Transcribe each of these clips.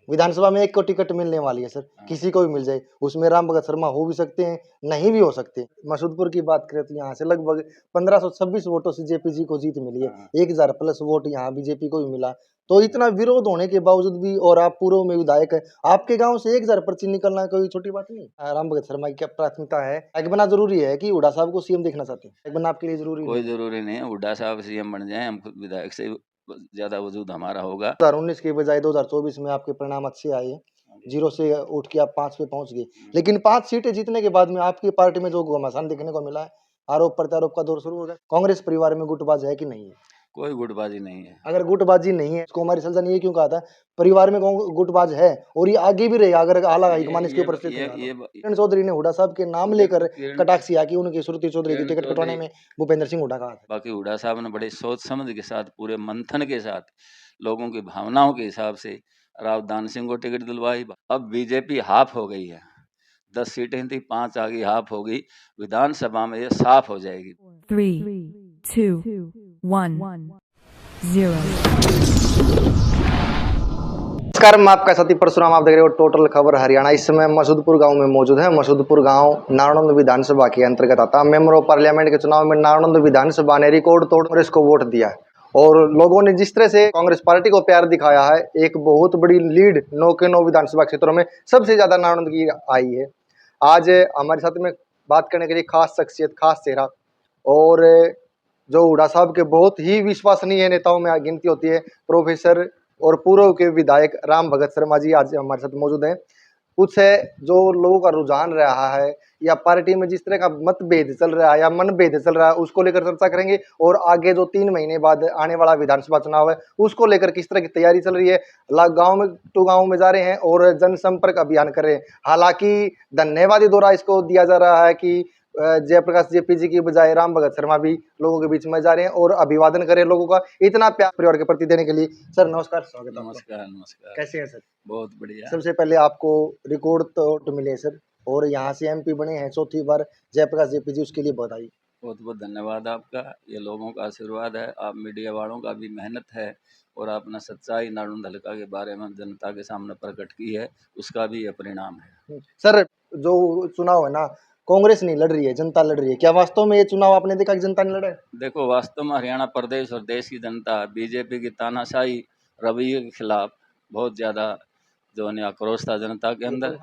विधानसभा में एक को टिकट मिलने वाली है सर, किसी को भी मिल जाए, उसमें राम भगत शर्मा हो भी सकते हैं, नहीं भी हो सकते। मसूदपुर की बात करें तो यहाँ से लगभग 1526 वोटों से जेपीजी को जीत मिली है, 1000 प्लस वोट यहाँ बीजेपी को भी मिला। तो इतना विरोध होने के बावजूद भी, और आप पूर्व में विधायक है, आपके गांव से 1000 पर्ची निकलना कोई छोटी बात नहीं। राम भगत शर्मा की क्या प्राथमिकता है? एक बना जरूरी है कि हुड्डा साहब को सीएम देखना चाहते हैं? एक बना आपके लिए जरूरी कोई नहीं है? जरूरी नहीं है हुड्डा साहब सीएम बन जाए, हम खुद विधायक से ज्यादा वजूद हमारा होगा। 2019 के बजाय 2024 में आपके परिणाम अच्छे आए हैं, 0 से उठ के आप 5 पे पहुंच गए। लेकिन 5 सीटें जीतने के बाद में आपकी पार्टी में जो घमासान देखने को मिला है, आरोप प्रत्यारोप का दौर शुरू हो गया। कांग्रेस परिवार में गुटबाज है कि नहीं है? कोई गुटबाजी नहीं है। अगर गुटबाजी नहीं है तो हमारी सलजा ने ये क्यों कहा था परिवार में गुटबाज है, और ये आगे भी रहेगा अगर आला हाईकमान इसके ऊपर स्थित नहीं है। किरण चौधरी ने हुड्डा साहब के नाम लेकर कटाक्ष किया कि उनकी श्रुति चौधरी की टिकट कटवाने में भूपेंद्र सिंह हुड्डा कहा था। बाकी हुड्डा साहब ने बड़े सोच समझ के साथ, पूरे मंथन के साथ, लोगों की भावनाओं के हिसाब से राव दान सिंह को टिकट दिलवाई। अब बीजेपी हाफ हो गई है, 10 सीटें थी, 5 आ गई, हाफ हो गई। विधानसभा में ये साफ हो जाएगी। 3, 2, 1, 0। नमस्कार, मैं आपका साथी परशुराम, आप देख रहे हो टोटल खबर हरियाणा। इस समय मसूदपुर गांव में मौजूद है। मसूदपुर गांव नारनौंद विधानसभा के अंतर्गत आता है। मेंबर ऑफ पार्लियामेंट के चुनाव में नारनौंद विधानसभा ने रिकॉर्ड तोड़ कांग्रेस को वोट दिया है, और लोगों ने जिस तरह से कांग्रेस पार्टी को प्यार दिखाया है, एक बहुत बड़ी लीड 9 के 9 विधानसभा क्षेत्रों में सबसे ज्यादा नारनौंद की आई है। आज हमारे साथ में बात करने के लिए खास शख्सियत, खास चेहरा, और जो हुड्डा साहब के बहुत ही विश्वसनीय नेताओं में गिनती होती है, प्रोफेसर और पूर्व के विधायक राम भगत शर्मा जी आज हमारे साथ मौजूद हैं। कुछ है जो लोगों का रुझान रहा है, या पार्टी में जिस तरह का मतभेद चल रहा है या मनभेद चल रहा है, उसको लेकर चर्चा करेंगे। और आगे जो 3 महीने बाद आने वाला विधानसभा चुनाव है, उसको लेकर किस तरह की तैयारी चल रही है। गांव में टू गांव में जा रहे हैं और जनसंपर्क अभियान कर रहे हैं। हालांकि धन्यवादी दौरा इसको दिया जा रहा है कि जयप्रकाश जेपीजी की बजाय राम भगत शर्मा भी लोगों के बीच में जा रहे हैं और अभिवादन करें लोगों का, इतना प्यार परिवार के प्रति देने के लिए। सर नमस्कार, स्वागत है। नमस्कार नमस्कार। कैसे हैं सर? बहुत बढ़िया। सबसे पहले आपको रिकॉर्ड तो मिले सर, और यहाँ से एमपी बने हैं चौथी बार जयप्रकाश जेपीजी, उसके लिए बधाई। बहुत बहुत धन्यवाद आपका, ये लोगों का आशीर्वाद है, आप मीडिया वालों का भी मेहनत है, और आपने सच्चाई नारनौंद हल्का के बारे में जनता के सामने प्रकट की है, उसका भी ये परिणाम है। सर जो चुनाव है ना, कांग्रेस नहीं लड़ रही है, जनता लड़ रही है। क्या वास्तव में ये चुनाव आपने देखा कि जनता ने लड़ा है? देखो, वास्तव में हरियाणा प्रदेश और देश की जनता बीजेपी की तानाशाही रवैये के खिलाफ बहुत ज़्यादा जो है आक्रोश था जनता के अंदर,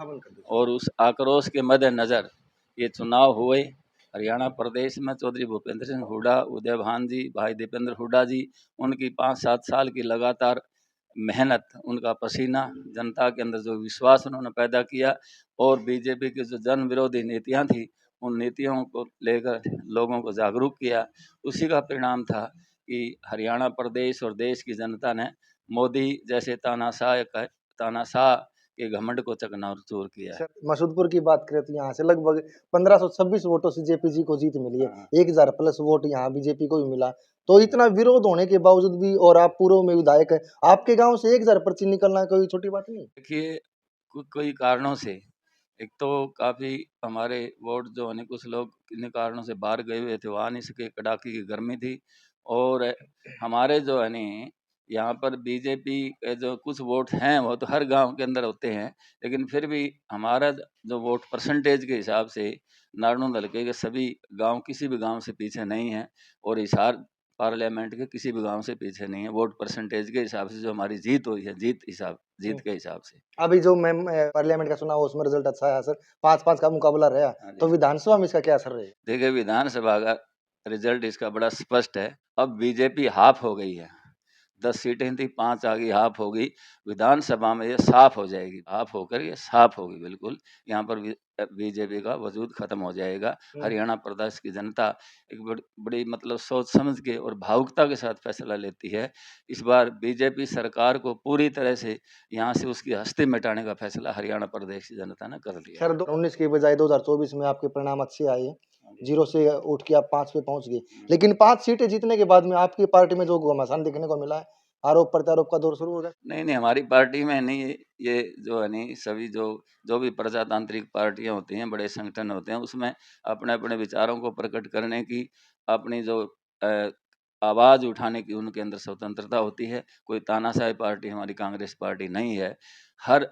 और उस आक्रोश के मद्देनज़र ये चुनाव हुए। हरियाणा प्रदेश में चौधरी भूपेंद्र सिंह हुड्डा, उदय भान जी, भाई दीपेंद्र हुड्डा जी, उनकी 5-7 साल की लगातार मेहनत, उनका पसीना, जनता के अंदर जो विश्वास उन्होंने पैदा किया, और बीजेपी की जो जन विरोधी नीतियाँ थी, उन नीतियों को लेकर लोगों को जागरूक किया, उसी का परिणाम था कि हरियाणा प्रदेश और देश की जनता ने मोदी जैसे तानाशाह के घमंड को चकनाचूर किया है। मसूदपुर की बात करें तो यहाँ से लगभग 1526 वोटों से जेपीजी को जीत मिली है, 1000 प्लस वोट यहाँ बीजेपी को भी मिला। तो इतना विरोध होने के बावजूद भी, और आप पूर्व में विधायक है, आपके गांव से 1000 पर्ची निकलना कोई छोटी बात नहीं। देखिए, कोई कारणों से, एक तो काफ़ी हमारे वोट जो है कुछ लोग किन्हीं कारणों से बाहर गए हुए थे, वहाँ नहीं सके, कड़ाके की गर्मी थी, और हमारे जो है यहाँ पर बीजेपी के जो कुछ वोट हैं वो तो हर गांव के अंदर होते हैं, लेकिन फिर भी हमारा जो वोट परसेंटेज के हिसाब से नारनौंद हल्के के सभी गांव किसी भी गांव से पीछे नहीं हैं, और हिसार पार्लियामेंट के किसी भी गांव से पीछे नहीं है। वोट परसेंटेज के हिसाब से जो हमारी जीत हुई है, जीत के हिसाब से। अभी जो मैम पार्लियामेंट का चुनाव उसमें रिजल्ट अच्छा आया सर, 5-5 का मुकाबला रहा, तो विधानसभा में इसका क्या असर रहेगा? देखिए, विधानसभा का रिजल्ट इसका बड़ा स्पष्ट है। अब बीजेपी हाफ हो गई है, 10 सीटें थी, 5 आ गई, हाफ हो गई। विधानसभा में ये साफ हो जाएगी, हाफ होकर ये साफ होगी बिल्कुल। यहाँ पर बीजेपी का वजूद खत्म हो जाएगा। हरियाणा प्रदेश की जनता एक बड़ी मतलब सोच समझ के और भावुकता के साथ फैसला लेती है। इस बार बीजेपी सरकार को पूरी तरह से यहाँ से उसकी हस्ती मिटाने का फैसला हरियाणा प्रदेश की जनता ने कर लिया। सर 2019 के बजाय 2024 में आपके परिणाम अच्छे आए हैं, 0 से उठ के आप 5 पे पहुंच गए। लेकिन 5 सीटें जीतने के बाद में आपकी पार्टी में जो घमासान देखने को मिला है, आरोप प्रत्यारोप का दौर शुरू हो गया। नहीं, हमारी पार्टी में नहीं, ये जो है सभी जो भी प्रजातांत्रिक पार्टियां होती हैं, बड़े संगठन होते हैं, उसमें अपने अपने विचारों को प्रकट करने की अपनी जो आवाज़ उठाने की उनके अंदर स्वतंत्रता होती है। कोई तानाशाही पार्टी हमारी कांग्रेस पार्टी नहीं है। हर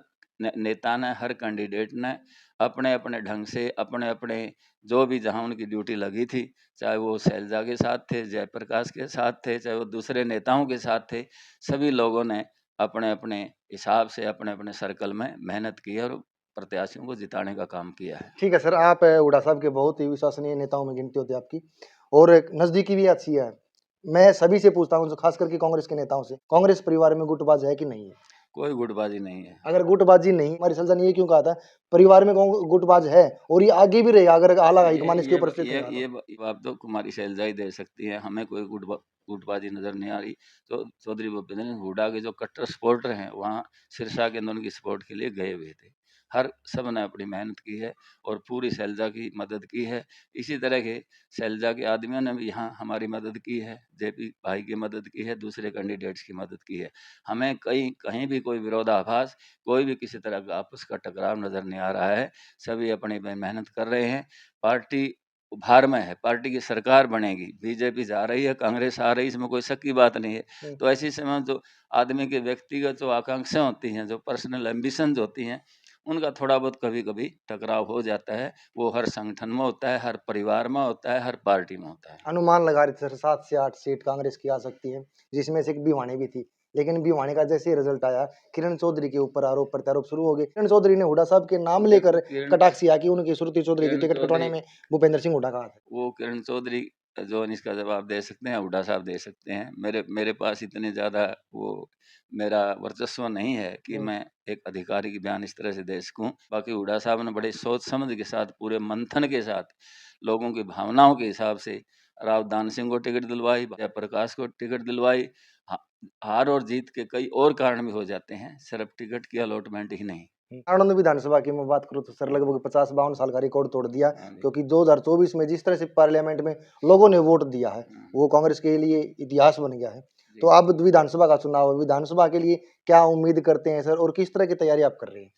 नेता ने, हर कैंडिडेट ने अपने-अपने ढंग से, अपने-अपने जो भी जहाँ उनकी ड्यूटी लगी थी, चाहे वो शैलजा के साथ थे, जयप्रकाश के साथ थे, चाहे वो दूसरे नेताओं के साथ थे, सभी लोगों ने अपने-अपने हिसाब से, अपने-अपने सर्कल में मेहनत की है और प्रत्याशियों को जिताने का काम किया है। ठीक है सर, आप हुड्डा साहब के बहुत ही विश्वसनीय नेताओं में गिनती होती है आपकी और एक नज़दीकी भी अच्छी है। मैं सभी से पूछता हूँ, जो खास करके कांग्रेस के नेताओं से, कांग्रेस परिवार में गुटबाज़ है कि नहीं है? कोई गुटबाज़ी नहीं है। अगर गुटबाज़ी नहीं, हमारी सलसा ने ये क्यों कहा था, परिवार में गुटबाज़ है और ये आगे भी रहेगा अगर आला हाईकमान इसके ऊपर स्ट्रिक्ट नहीं रहा तो। ये बात तो कुमारी शैलजा ही दे सकती है, हमें कोई गुटबाज़ी नज़र नहीं आ रही। तो चौधरी भूपेंद्र सिंह हुड्डा के जो कट्टर सपोर्टर हैं, वहाँ सिरसा के अंदर उनकी सपोर्ट के लिए गए हुए थे। हर सब ने अपनी मेहनत की है और पूरी शैलजा की मदद की है। इसी तरह के शैलजा के आदमियों ने भी यहाँ हमारी मदद की है, जेपी भाई की मदद की है, दूसरे कैंडिडेट्स की मदद की है। हमें कहीं भी कोई विरोधाभास, कोई भी किसी तरह का आपस का टकराव नज़र नहीं आ रहा है। सभी अपनी में मेहनत कर रहे हैं। पार्टी उभार में है, पार्टी की सरकार बनेगी, बीजेपी जा रही है, कांग्रेस आ रही है, इसमें कोई शक की बात नहीं है। तो ऐसे समय में जो आदमी के व्यक्तिगत जो आकांक्षाएँ होती हैं, जो पर्सनल एम्बिशंस होती हैं, उनका थोड़ा बहुत कभी-कभी टकराव हो जाता है। वो हर संगठन में होता है, हर परिवार में होता है, हर पार्टी में होता है। अनुमान लगा रहे थे सर 7 से 8 सीट कांग्रेस की आ सकती है, जिसमें से एक भिवानी भी थी। लेकिन भिवानी का जैसे ही रिजल्ट आया, किरण चौधरी के ऊपर आरोप प्रत्यारोप शुरू हो गए। किरण चौधरी ने हुड्डा साहब के नाम लेकर किरण कटाक्ष किया कि उनकी श्रुति चौधरी की किरण टिकट कटवाने चौधरी में भूपेंद्र सिंह हुड्डा का हाथ है। वो किरण चौधरी जो इसका जवाब दे सकते हैं, हुड्डा साहब दे सकते हैं। मेरे पास इतने ज़्यादा वो मेरा वर्चस्व नहीं है कि मैं एक अधिकारी की बयान इस तरह से दे सकूँ। बाकी हुड्डा साहब ने बड़े सोच समझ के साथ, पूरे मंथन के साथ, लोगों की भावनाओं के हिसाब से राव दान सिंह को टिकट दिलवाई, जयप्रकाश को टिकट दिलवाई। हा हार और जीत के कई और कारण भी हो जाते हैं, सिर्फ टिकट की अलॉटमेंट ही नहीं। आनंद विधानसभा की मैं बात करूँ तो सर लगभग 50-52 साल का रिकॉर्ड तोड़ दिया, हाँ जी। क्योंकि 2024 में जिस तरह से पार्लियामेंट में लोगों ने वोट दिया है, वो कांग्रेस के लिए इतिहास बन गया है। जी। तो अब विधानसभा का चुनाव है, विधानसभा के लिए क्या उम्मीद करते हैं सर और किस तरह की तैयारी आप कर रहे हैं?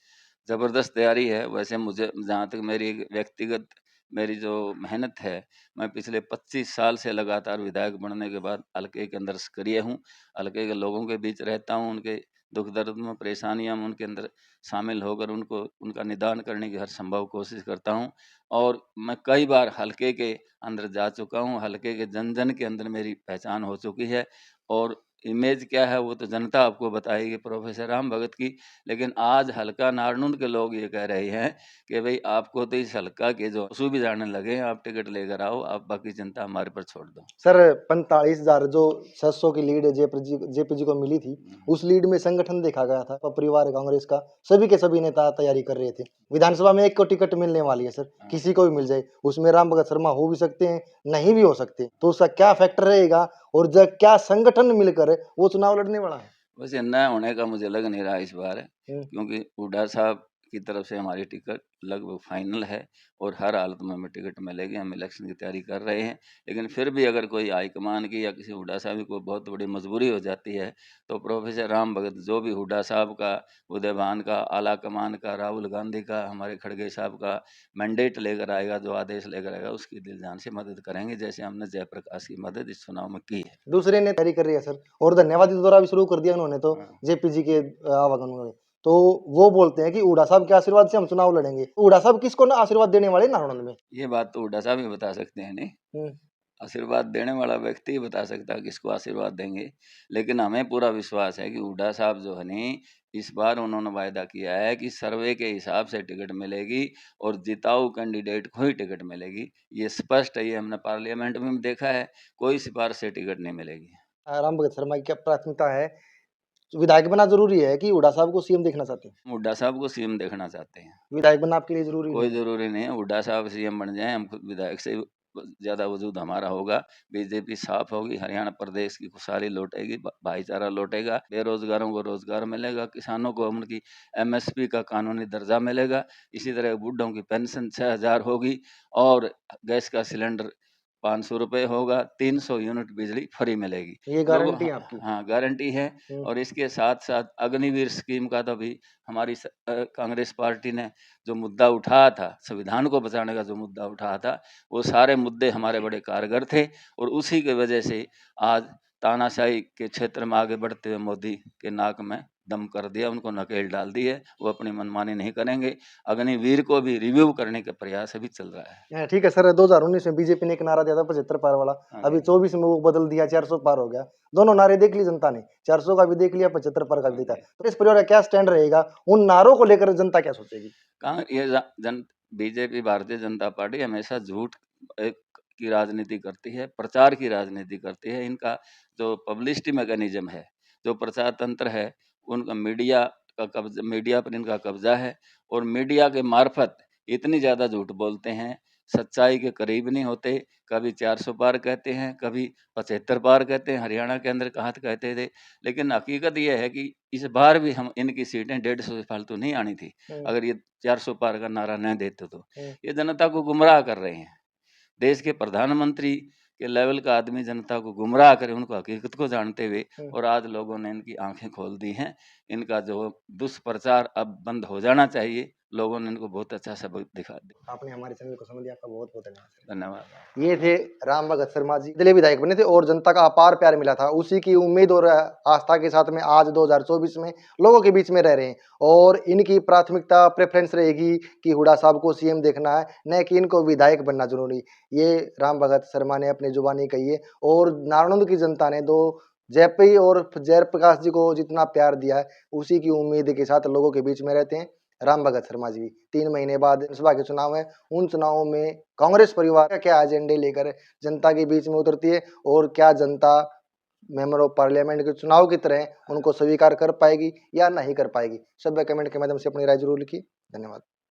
ज़बरदस्त तैयारी है। वैसे मुझे जहाँ तक मेरी व्यक्तिगत मेरी जो मेहनत है, मैं पिछले 25 साल से लगातार विधायक बनने के बाद हल्के के अंदर सक्रिय हूँ। हल्के के लोगों के बीच रहता हूँ, उनके दुःख-दर्द में, परेशानियाँ में उनके अंदर शामिल होकर उनको उनका निदान करने की हर संभव कोशिश करता हूँ। और मैं कई बार हल्के के अंदर जा चुका हूँ, हल्के के जन-जन के अंदर मेरी पहचान हो चुकी है और इमेज क्या है वो तो जनता आपको बताएगी प्रोफ़ेसर राम भगत की। लेकिन आज हल्का नारनूल के लोग ये कह रहे हैं कि भई आपको तो इस हल्का के जो सूबे जाने लगे हैं, आप टिकट लेकर आओ, आप बाकी चिंता हमारे पर छोड़ दो। सर 45,000 जो 700 की लीड जेपीजी को मिली थी, उस लीड में संगठन देखा गया था। परिवार कांग्रेस का सभी के सभी नेता तैयारी कर रहे थे। विधानसभा में एक को टिकट मिलने वाली है सर, किसी को भी मिल जाए। उसमें राम भगत शर्मा हो भी सकते हैं, नहीं भी हो सकते। तो उसका क्या फैक्टर रहेगा और जब क्या संगठन मिलकर वो चुनाव लड़ने वाला है? वैसे न होने का मुझे लग नहीं रहा इस बार, हुँ। क्योंकि हुड्डा साहब की तरफ से हमारी टिकट लगभग फाइनल है और हर हालत में हमें टिकट मिलेगी। हम इलेक्शन की तैयारी कर रहे हैं। लेकिन फिर भी अगर कोई हाईकमान की या किसी हुड्डा साहब की कोई बहुत बड़ी मजबूरी हो जाती है, तो प्रोफेसर राम भगत जो भी हुड्डा साहब का, उदयभान का, आला कमान का, राहुल गांधी का, हमारे खड़गे साहब का मैंडेट लेकर आएगा, जो आदेश लेकर आएगा, उसकी दिल जान से मदद करेंगे, जैसे हमने जयप्रकाश की मदद इस चुनाव में की है। दूसरे ने तैयारी कर रही है सर और धन्यवाद इस दौरा भी शुरू कर दिया उन्होंने तो हाँ। जेपीजी के आवागमन में। तो वो बोलते हैं कि हुड्डा साहब के आशीर्वाद से हम चुनाव लड़ेंगे। तो हुड्डा साहब किसको ना आशीर्वाद देने वाले नारायण में? ये बात तो हुड्डा साहब ही बता सकते हैं नहीं। हुँ। आशीर्वाद देने वाला व्यक्ति ही बता सकता है किसको आशीर्वाद देंगे। लेकिन हमें पूरा विश्वास है कि हुड्डा साहब जो है नी, इस बार उन्होंने वायदा किया है कि सर्वे के हिसाब से टिकट मिलेगी और जिताऊ कैंडिडेट को ही टिकट मिलेगी। ये स्पष्ट है, ये हमने पार्लियामेंट में भी देखा है, कोई सिफारिश से टिकट नहीं मिलेगी। राम भगत शर्मा की क्या प्राथमिकता है? विधायक बनना ज़रूरी है कि हुड्डा साहब को सीएम देखना चाहते हैं? हुड्डा साहब को सीएम देखना चाहते हैं। विधायक बनना आपके लिए ज़रूरी कोई नहीं है? ज़रूरी नहीं है, हुड्डा साहब सीएम बन जाएँ, हम खुद विधायक से ज़्यादा वजूद हमारा होगा। बीजेपी साफ़ होगी, हरियाणा प्रदेश की खुशहाली लौटेगी, भाईचारा लौटेगा, बेरोज़गारों को रोज़गार मिलेगा, किसानों को उनकी एमएसपी का कानूनी दर्जा मिलेगा। इसी तरह बूढ़ों की पेंशन 6,000 होगी और गैस का सिलेंडर 500 रुपये होगा, 300 यूनिट बिजली फ्री मिलेगी। ये गारंटी है आपकी? हाँ, गारंटी है। और इसके साथ-साथ अग्निवीर स्कीम का तो अभी हमारी कांग्रेस पार्टी ने जो मुद्दा उठाया था, संविधान को बचाने का जो मुद्दा उठाया था, वो सारे मुद्दे हमारे बड़े कारगर थे और उसी की वजह से आज तानाशाही के क्षेत्र में आगे बढ़ते हुए मोदी के नाक में दम कर दिया, उनको नकेल डाल दी है। वो अपनी मनमानी नहीं करेंगे। अग्निवीर को भी रिव्यू करने का प्रयास अभी चल रहा है। ठीक है सर, 2019 में बीजेपी ने एक नारा दिया था 75 पार वाला, हाँ अभी जी। 24 में वो बदल दिया, 400 पार हो गया। दोनों नारे देख ली जनता ने, 400 का भी देख लिया, 75 पार का भी देखा। तो इस परिवार का क्या स्टैंड रहेगा, उन नारों को लेकर जनता क्या सोचेगी? कहाँ ये बीजेपी भारतीय जनता पार्टी हमेशा झूठ की राजनीति करती है, प्रचार की राजनीति करती है। इनका जो पब्लिसिटी मैकेनिज्म है, जो प्रचार तंत्र है, उनका मीडिया पर इनका कब्जा है और मीडिया के मार्फत इतनी ज़्यादा झूठ बोलते हैं, सच्चाई के करीब नहीं होते। कभी 400 पार कहते हैं, कभी 75 पार कहते हैं, हरियाणा के अंदर कहाँ कहते थे। लेकिन हकीकत ये है कि इस बार भी हम इनकी सीटें 150 से फालतू नहीं आनी थी, अगर ये 400 पार का नारा न देते तो। ये जनता को गुमराह कर रहे हैं। देश के प्रधानमंत्री के लेवल का आदमी जनता को गुमराह करे, उनको हकीकत को जानते हुए, और आज लोगों ने इनकी आंखें खोल दी हैं। इनका जो दुष्प्रचार अब बंद हो जाना चाहिए। लोगों ने इनको बहुत अच्छा सबक दिखा दिया। आपने हमारे चैनल को समझ दिया, आपका बहुत बहुत धन्यवाद। धन्यवाद। ये थे राम भगत शर्मा जी, दिल्ली विधायक बने थे और जनता का अपार प्यार मिला था। उसी की उम्मीद और आस्था के साथ में आज 2024 में लोगों के बीच में रह रहे हैं और इनकी प्राथमिकता प्रेफरेंस रहेगी कि हुड्डा साहब को सीएम देखना है, न कि इनको विधायक बनना जरूरी। ये राम भगत शर्मा ने अपनी जुबानी कही है और नारायणगढ़ की जनता ने दो जयपी और जयप्रकाश जी को जितना प्यार दिया है, उसी की उम्मीद के साथ लोगों के बीच में रहते हैं राम भगत शर्मा जी। 3 महीने बाद विधानसभा के चुनाव है, उन चुनावों में कांग्रेस परिवार का क्या एजेंडे लेकर जनता के बीच में उतरती है और क्या जनता मेंबर ऑफ पार्लियामेंट के चुनाव की तरह उनको स्वीकार कर पाएगी या नहीं कर पाएगी। सभ्य कमेंट के माध्यम से अपनी राय जरूर लिखिए। धन्यवाद।